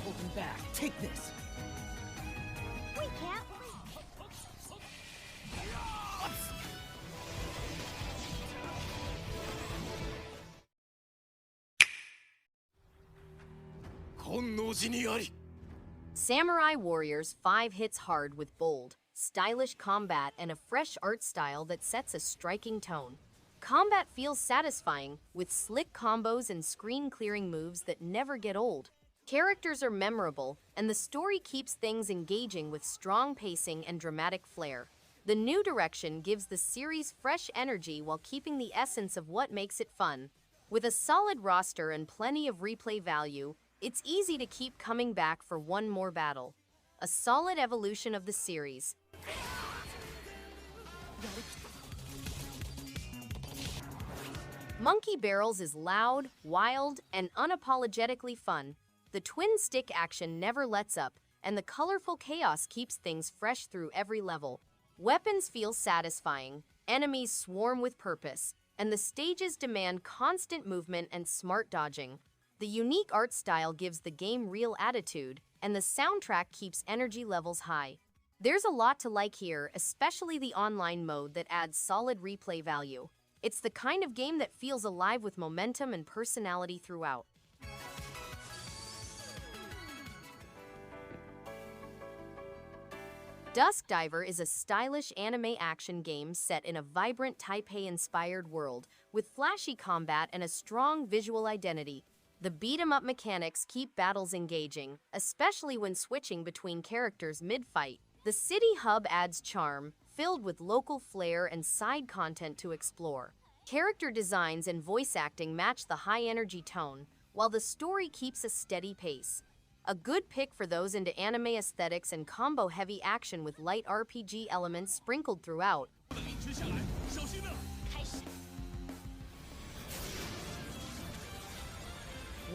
holding back. Take this. We can't. Samurai Warriors 5 hits hard with bold, stylish combat and a fresh art style that sets a striking tone. Combat feels satisfying, with slick combos and screen-clearing moves that never get old. Characters are memorable, and the story keeps things engaging with strong pacing and dramatic flair. The new direction gives the series fresh energy while keeping the essence of what makes it fun. With a solid roster and plenty of replay value, it's easy to keep coming back for one more battle. A solid evolution of the series. Monkey Barrels is loud, wild, and unapologetically fun. The twin stick action never lets up, and the colorful chaos keeps things fresh through every level. Weapons feel satisfying, enemies swarm with purpose, and the stages demand constant movement and smart dodging. The unique art style gives the game real attitude, and the soundtrack keeps energy levels high. There's a lot to like here, especially the online mode that adds solid replay value. It's the kind of game that feels alive with momentum and personality throughout. Dusk Diver is a stylish anime action game set in a vibrant Taipei-inspired world with flashy combat and a strong visual identity. The beat-em-up mechanics keep battles engaging, especially when switching between characters mid-fight. The city hub adds charm, filled with local flair and side content to explore. Character designs and voice acting match the high-energy tone, while the story keeps a steady pace. A good pick for those into anime aesthetics and combo-heavy action with light RPG elements sprinkled throughout.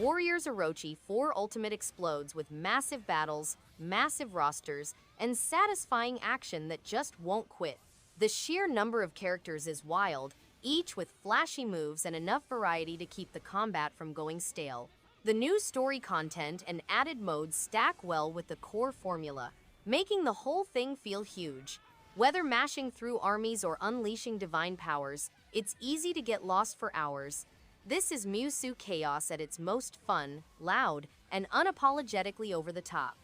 Warriors Orochi 4 Ultimate explodes with massive battles, massive rosters, and satisfying action that just won't quit. The sheer number of characters is wild, each with flashy moves and enough variety to keep the combat from going stale. The new story content and added modes stack well with the core formula, making the whole thing feel huge. Whether mashing through armies or unleashing divine powers, it's easy to get lost for hours. This is Musou Chaos at its most fun, loud, and unapologetically over the top.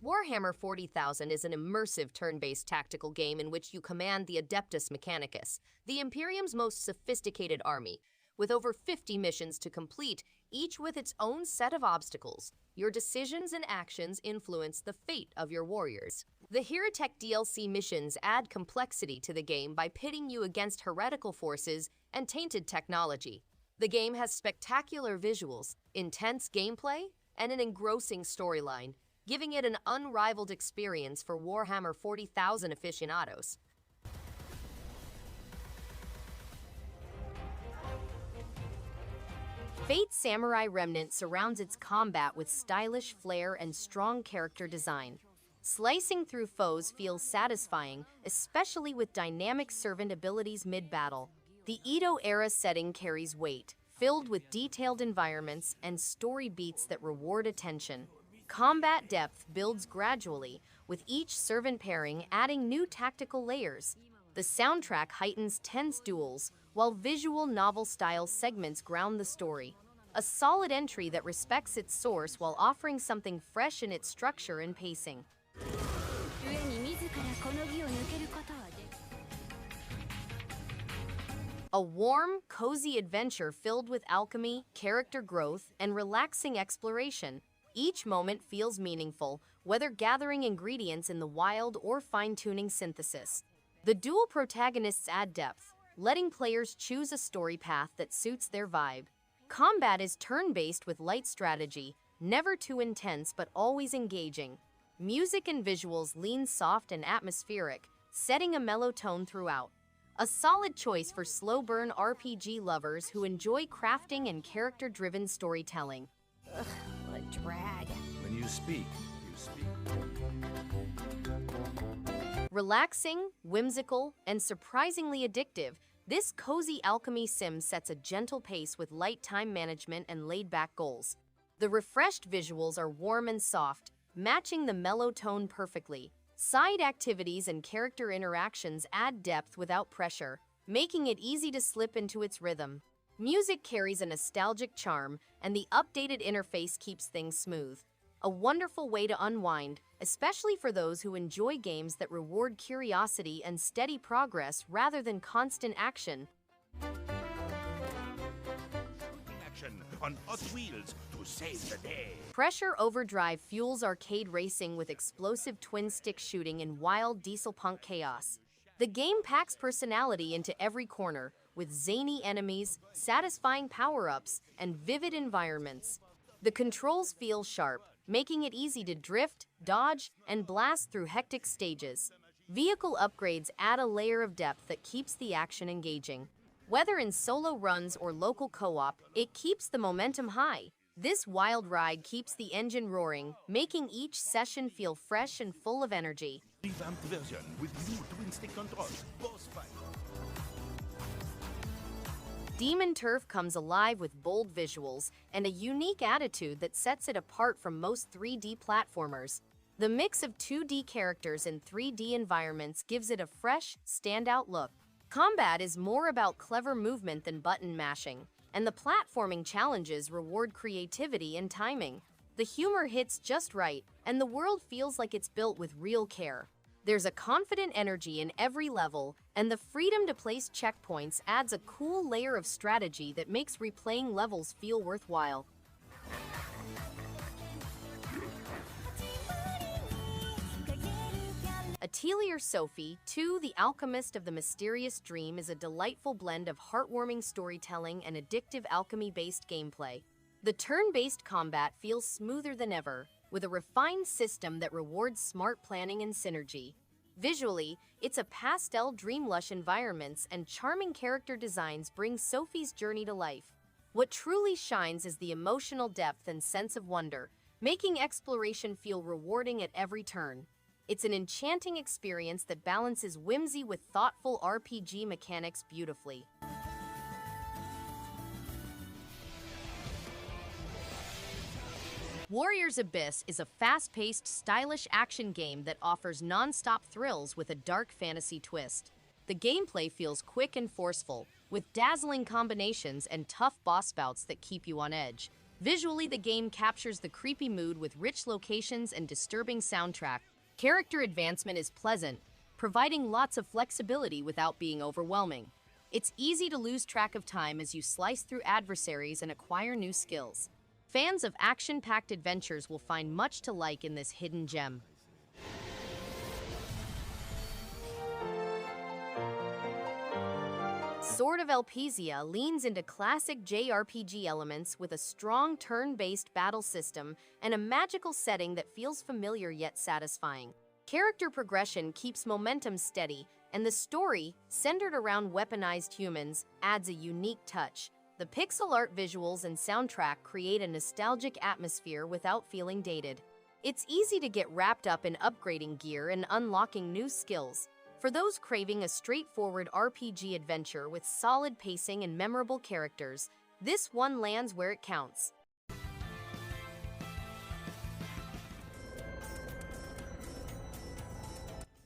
Warhammer 40,000 is an immersive turn-based tactical game in which you command the Adeptus Mechanicus, the Imperium's most sophisticated army. With over 50 missions to complete, each with its own set of obstacles, your decisions and actions influence the fate of your warriors. The Heretic DLC missions add complexity to the game by pitting you against heretical forces and tainted technology. The game has spectacular visuals, intense gameplay, and an engrossing storyline, giving it an unrivaled experience for Warhammer 40,000 aficionados. Fate Samurai Remnant surrounds its combat with stylish flair and strong character design. Slicing through foes feels satisfying, especially with dynamic servant abilities mid-battle. The Edo-era setting carries weight, filled with detailed environments and story beats that reward attention. Combat depth builds gradually, with each servant pairing adding new tactical layers. The soundtrack heightens tense duels, while visual novel-style segments ground the story. A solid entry that respects its source while offering something fresh in its structure and pacing. A warm, cozy adventure filled with alchemy, character growth, and relaxing exploration. Each moment feels meaningful, whether gathering ingredients in the wild or fine-tuning synthesis. The dual protagonists add depth, letting players choose a story path that suits their vibe. Combat is turn-based with light strategy, never too intense but always engaging. Music and visuals lean soft and atmospheric, setting a mellow tone throughout. A solid choice for slow-burn RPG lovers who enjoy crafting and character-driven storytelling. Ugh, what a drag. When you speak, you speak. Relaxing, whimsical, and surprisingly addictive, This cozy alchemy sim sets a gentle pace with light time management and laid-back goals. The refreshed visuals are warm and soft, matching the mellow tone perfectly. Side activities and character interactions add depth without pressure, making it easy to slip into its rhythm. Music carries a nostalgic charm, and the updated interface keeps things smooth. A wonderful way to unwind, especially for those who enjoy games that reward curiosity and steady progress rather than constant action. Action on Hot Wheels to save the day. Pressure Overdrive fuels arcade racing with explosive twin-stick shooting and wild diesel-punk chaos. The game packs personality into every corner, with zany enemies, satisfying power-ups, and vivid environments. The controls feel sharp, making it easy to drift, dodge, and blast through hectic stages. Vehicle upgrades add a layer of depth that keeps the action engaging. Whether in solo runs or local co-op, it keeps the momentum high. This wild ride keeps the engine roaring, making each session feel fresh and full of energy. Revamped version with new twin-stick controls, boss fight. Demon Turf comes alive with bold visuals and a unique attitude that sets it apart from most 3D platformers. The mix of 2D characters and 3D environments gives it a fresh, standout look. Combat is more about clever movement than button mashing, and the platforming challenges reward creativity and timing. The humor hits just right, and the world feels like it's built with real care. There's a confident energy in every level, and the freedom to place checkpoints adds a cool layer of strategy that makes replaying levels feel worthwhile. Atelier Sophie, 2, The Alchemist of the Mysterious Dream is a delightful blend of heartwarming storytelling and addictive alchemy-based gameplay. The turn-based combat feels smoother than ever, with a refined system that rewards smart planning and synergy. Visually, it's a pastel dream-lush environments and charming character designs bring Sophie's journey to life. What truly shines is the emotional depth and sense of wonder, making exploration feel rewarding at every turn. It's an enchanting experience that balances whimsy with thoughtful RPG mechanics beautifully. Warriors Abyss is a fast-paced, stylish action game that offers non-stop thrills with a dark fantasy twist. The gameplay feels quick and forceful, with dazzling combinations and tough boss bouts that keep you on edge. Visually, the game captures the creepy mood with rich locations and disturbing soundtrack. Character advancement is pleasant, providing lots of flexibility without being overwhelming. It's easy to lose track of time as you slice through adversaries and acquire new skills. Fans of action-packed adventures will find much to like in this hidden gem. Sword of Elpisia leans into classic JRPG elements with a strong turn-based battle system and a magical setting that feels familiar yet satisfying. Character progression keeps momentum steady, and the story, centered around weaponized humans, adds a unique touch. The pixel art visuals and soundtrack create a nostalgic atmosphere without feeling dated. It's easy to get wrapped up in upgrading gear and unlocking new skills. For those craving a straightforward RPG adventure with solid pacing and memorable characters, this one lands where it counts.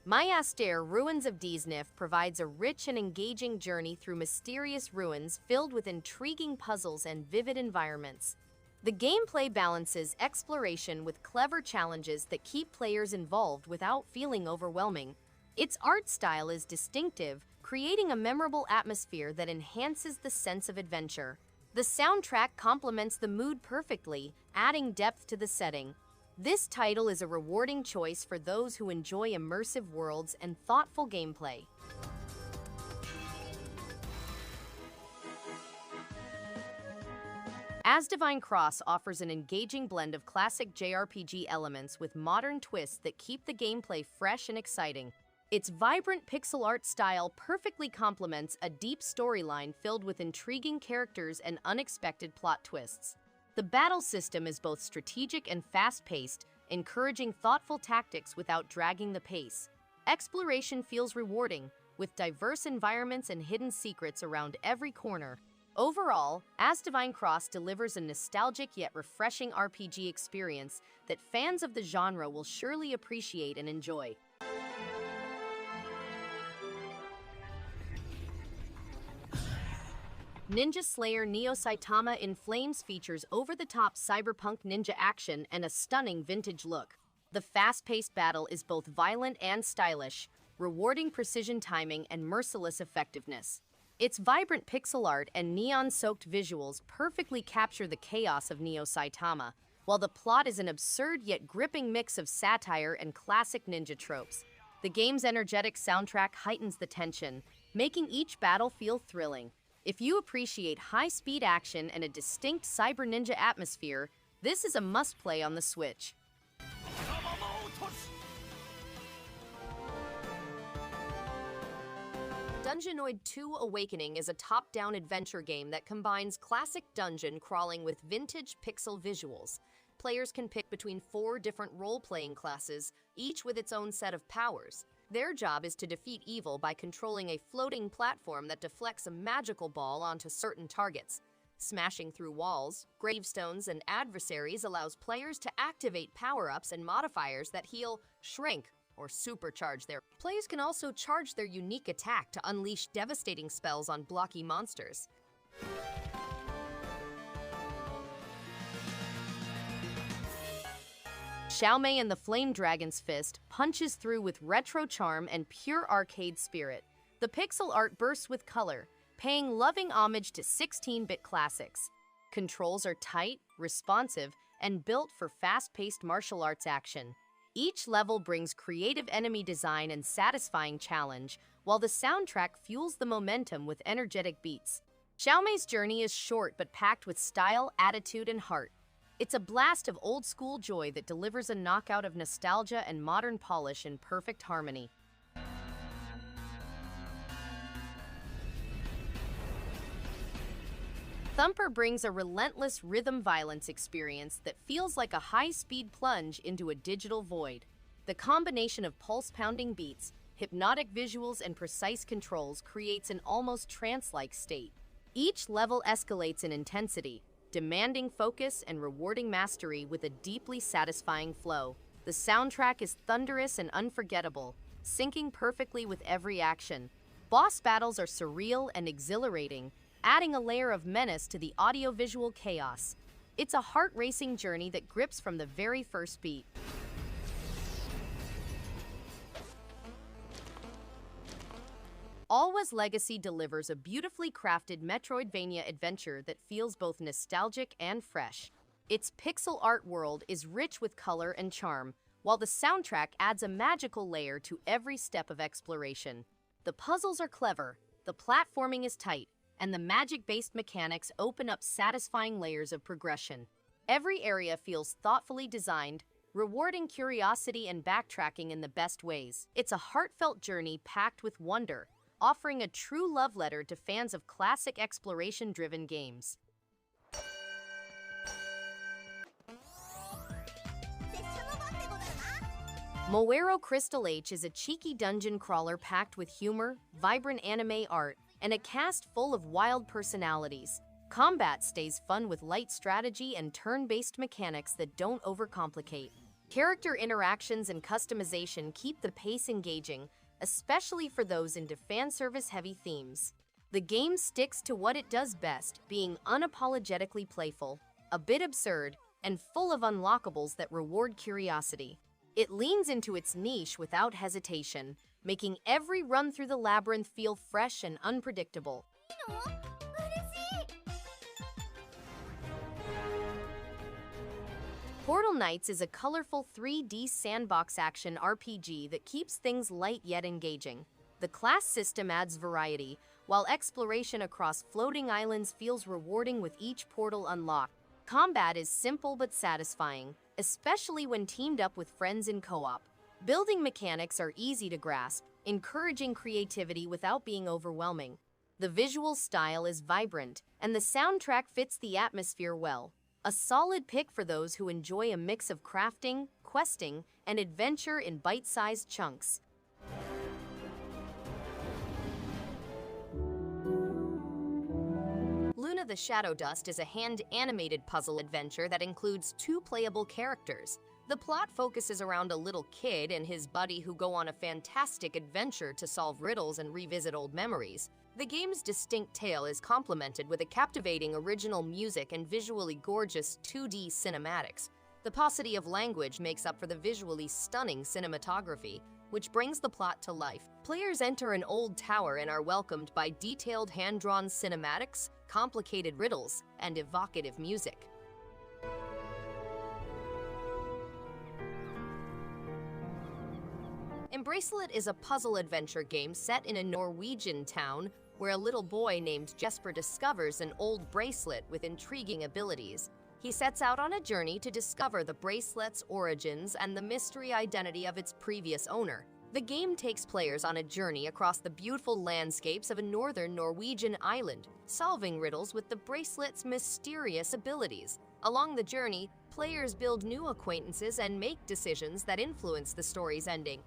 Myastere Ruins of Deazniff provides a rich and engaging journey through mysterious ruins filled with intriguing puzzles and vivid environments. The gameplay balances exploration with clever challenges that keep players involved without feeling overwhelming. Its art style is distinctive, creating a memorable atmosphere that enhances the sense of adventure. The soundtrack complements the mood perfectly, adding depth to the setting. This title is a rewarding choice for those who enjoy immersive worlds and thoughtful gameplay. Asdivine Cross offers an engaging blend of classic JRPG elements with modern twists that keep the gameplay fresh and exciting. Its vibrant pixel art style perfectly complements a deep storyline filled with intriguing characters and unexpected plot twists. The battle system is both strategic and fast-paced, encouraging thoughtful tactics without dragging the pace. Exploration feels rewarding, with diverse environments and hidden secrets around every corner. Overall, Asdivine Cross delivers a nostalgic yet refreshing RPG experience that fans of the genre will surely appreciate and enjoy. Ninja Slayer NEO-SAITAMA in Flames features over-the-top cyberpunk ninja action and a stunning vintage look. The fast-paced battle is both violent and stylish, rewarding precision timing and merciless effectiveness. Its vibrant pixel art and neon-soaked visuals perfectly capture the chaos of NEO-SAITAMA, while the plot is an absurd yet gripping mix of satire and classic ninja tropes. The game's energetic soundtrack heightens the tension, making each battle feel thrilling. If you appreciate high-speed action and a distinct cyber ninja atmosphere, this is a must-play on the Switch. Dungeonoid 2 Awakening is a top-down adventure game that combines classic dungeon crawling with vintage pixel visuals. Players can pick between 4 different role-playing classes, each with its own set of powers. Their job is to defeat evil by controlling a floating platform that deflects a magical ball onto certain targets. Smashing through walls, gravestones, and adversaries allows players to activate power-ups and modifiers that heal, shrink, or supercharge their. Players can also charge their unique attack to unleash devastating spells on blocky monsters. Xiaomei and the Flame Dragon's Fist punches through with retro charm and pure arcade spirit. The pixel art bursts with color, paying loving homage to 16-bit classics. Controls are tight, responsive, and built for fast-paced martial arts action. Each level brings creative enemy design and satisfying challenge, while the soundtrack fuels the momentum with energetic beats. Xiaomei's journey is short but packed with style, attitude, and heart. It's a blast of old-school joy that delivers a knockout of nostalgia and modern polish in perfect harmony. Thumper brings a relentless rhythm violence experience that feels like a high-speed plunge into a digital void. The combination of pulse-pounding beats, hypnotic visuals, and precise controls creates an almost trance-like state. Each level escalates in intensity, demanding focus and rewarding mastery with a deeply satisfying flow. The soundtrack is thunderous and unforgettable, syncing perfectly with every action. Boss battles are surreal and exhilarating, adding a layer of menace to the audio-visual chaos. It's a heart-racing journey that grips from the very first beat. Alwa's Legacy delivers a beautifully crafted Metroidvania adventure that feels both nostalgic and fresh. Its pixel art world is rich with color and charm, while the soundtrack adds a magical layer to every step of exploration. The puzzles are clever, the platforming is tight, and the magic-based mechanics open up satisfying layers of progression. Every area feels thoughtfully designed, rewarding curiosity and backtracking in the best ways. It's a heartfelt journey packed with wonder, offering a true love letter to fans of classic exploration-driven games. Moero Crystal H is a cheeky dungeon crawler packed with humor, vibrant anime art, and a cast full of wild personalities. Combat stays fun with light strategy and turn-based mechanics that don't overcomplicate. Character interactions and customization keep the pace engaging, especially for those into fan service-heavy themes. The game sticks to what it does best, being unapologetically playful, a bit absurd, and full of unlockables that reward curiosity. It leans into its niche without hesitation, making every run through the labyrinth feel fresh and unpredictable. Portal Knights is a colorful 3D sandbox action RPG that keeps things light yet engaging. The class system adds variety, while exploration across floating islands feels rewarding with each portal unlocked. Combat is simple but satisfying, especially when teamed up with friends in co-op. Building mechanics are easy to grasp, encouraging creativity without being overwhelming. The visual style is vibrant, and the soundtrack fits the atmosphere well. A solid pick for those who enjoy a mix of crafting, questing, and adventure in bite-sized chunks. Luna the Shadow Dust is a hand-animated puzzle adventure that includes 2 playable characters. The plot focuses around a little kid and his buddy who go on a fantastic adventure to solve riddles and revisit old memories. The game's distinct tale is complemented with a captivating original music and visually gorgeous 2D cinematics. The paucity of language makes up for the visually stunning cinematography, which brings the plot to life. Players enter an old tower and are welcomed by detailed hand-drawn cinematics, complicated riddles, and evocative music. Embracelet is a puzzle adventure game set in a Norwegian town where a little boy named Jesper discovers an old bracelet with intriguing abilities. He sets out on a journey to discover the bracelet's origins and the mystery identity of its previous owner. The game takes players on a journey across the beautiful landscapes of a northern Norwegian island, solving riddles with the bracelet's mysterious abilities. Along the journey, players build new acquaintances and make decisions that influence the story's ending.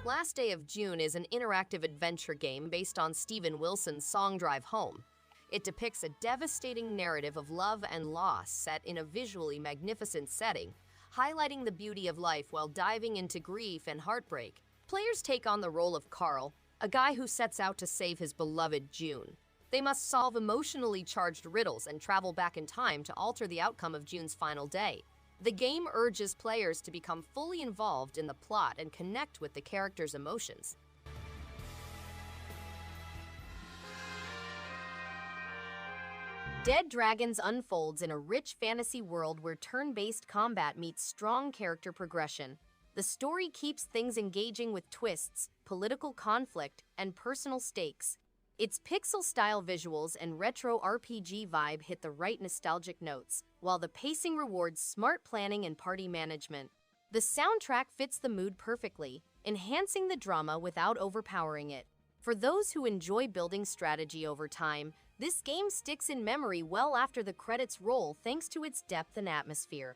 Last Day of June is an interactive adventure game based on Steven Wilson's song Drive Home. It depicts a devastating narrative of love and loss set in a visually magnificent setting, highlighting the beauty of life while diving into grief and heartbreak. Players take on the role of Carl, a guy who sets out to save his beloved June. They must solve emotionally charged riddles and travel back in time to alter the outcome of June's final day. The game urges players to become fully involved in the plot and connect with the characters' emotions. Dead Dragons unfolds in a rich fantasy world where turn-based combat meets strong character progression. The story keeps things engaging with twists, political conflict, and personal stakes. Its pixel-style visuals and retro RPG vibe hit the right nostalgic notes, while the pacing rewards smart planning and party management. The soundtrack fits the mood perfectly, enhancing the drama without overpowering it. For those who enjoy building strategy over time, this game sticks in memory well after the credits roll thanks to its depth and atmosphere.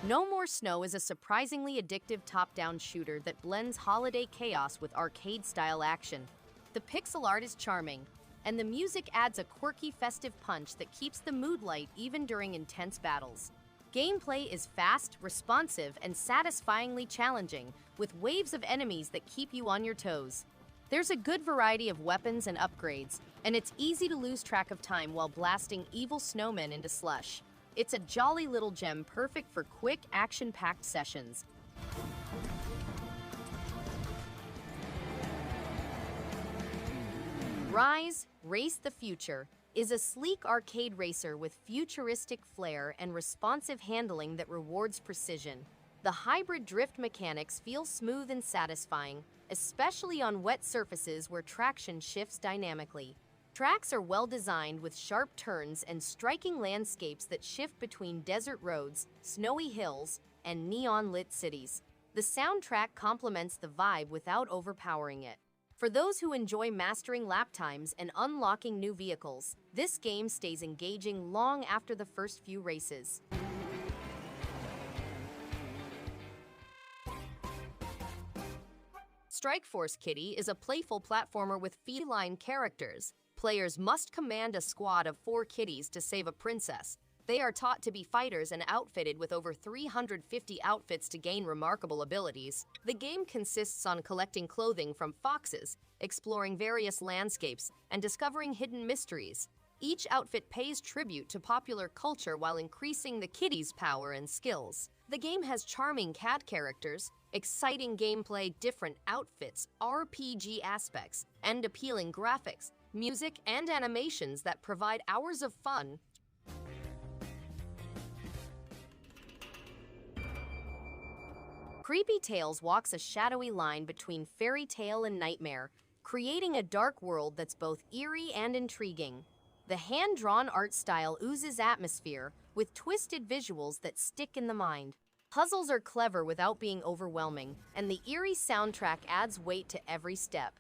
No More Snow is a surprisingly addictive top-down shooter that blends holiday chaos with arcade-style action. The pixel art is charming, and the music adds a quirky festive punch that keeps the mood light even during intense battles. Gameplay is fast, responsive, and satisfyingly challenging, with waves of enemies that keep you on your toes. There's a good variety of weapons and upgrades, and it's easy to lose track of time while blasting evil snowmen into slush. It's a jolly little gem perfect for quick, action-packed sessions. Rise, Race the Future is a sleek arcade racer with futuristic flair and responsive handling that rewards precision. The hybrid drift mechanics feel smooth and satisfying, especially on wet surfaces where traction shifts dynamically. Tracks are well designed with sharp turns and striking landscapes that shift between desert roads, snowy hills, and neon-lit cities. The soundtrack complements the vibe without overpowering it. For those who enjoy mastering lap times and unlocking new vehicles, this game stays engaging long after the first few races. Strikeforce Kitty is a playful platformer with feline characters. Players must command a squad of 4 kitties to save a princess. They are taught to be fighters and outfitted with over 350 outfits to gain remarkable abilities. The game consists on collecting clothing from foxes, exploring various landscapes, and discovering hidden mysteries. Each outfit pays tribute to popular culture while increasing the kitties' power and skills. The game has charming cat characters, exciting gameplay, different outfits, RPG aspects, and appealing graphics, music, and animations that provide hours of fun. Creepy Tales walks a shadowy line between fairy tale and nightmare, creating a dark world that's both eerie and intriguing. The hand-drawn art style oozes atmosphere, with twisted visuals that stick in the mind. Puzzles are clever without being overwhelming, and the eerie soundtrack adds weight to every step.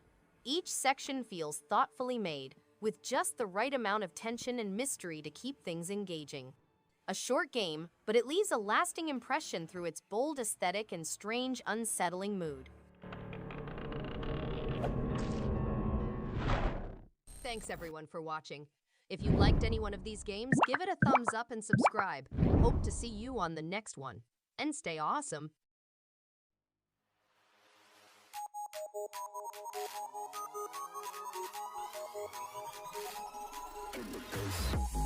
Each section feels thoughtfully made, with just the right amount of tension and mystery to keep things engaging. A short game, but it leaves a lasting impression through its bold aesthetic and strange, unsettling mood. Thanks everyone for watching. If you liked any one of these games, give it a thumbs up and subscribe. Hope to see you on the next one. And stay awesome. In the face.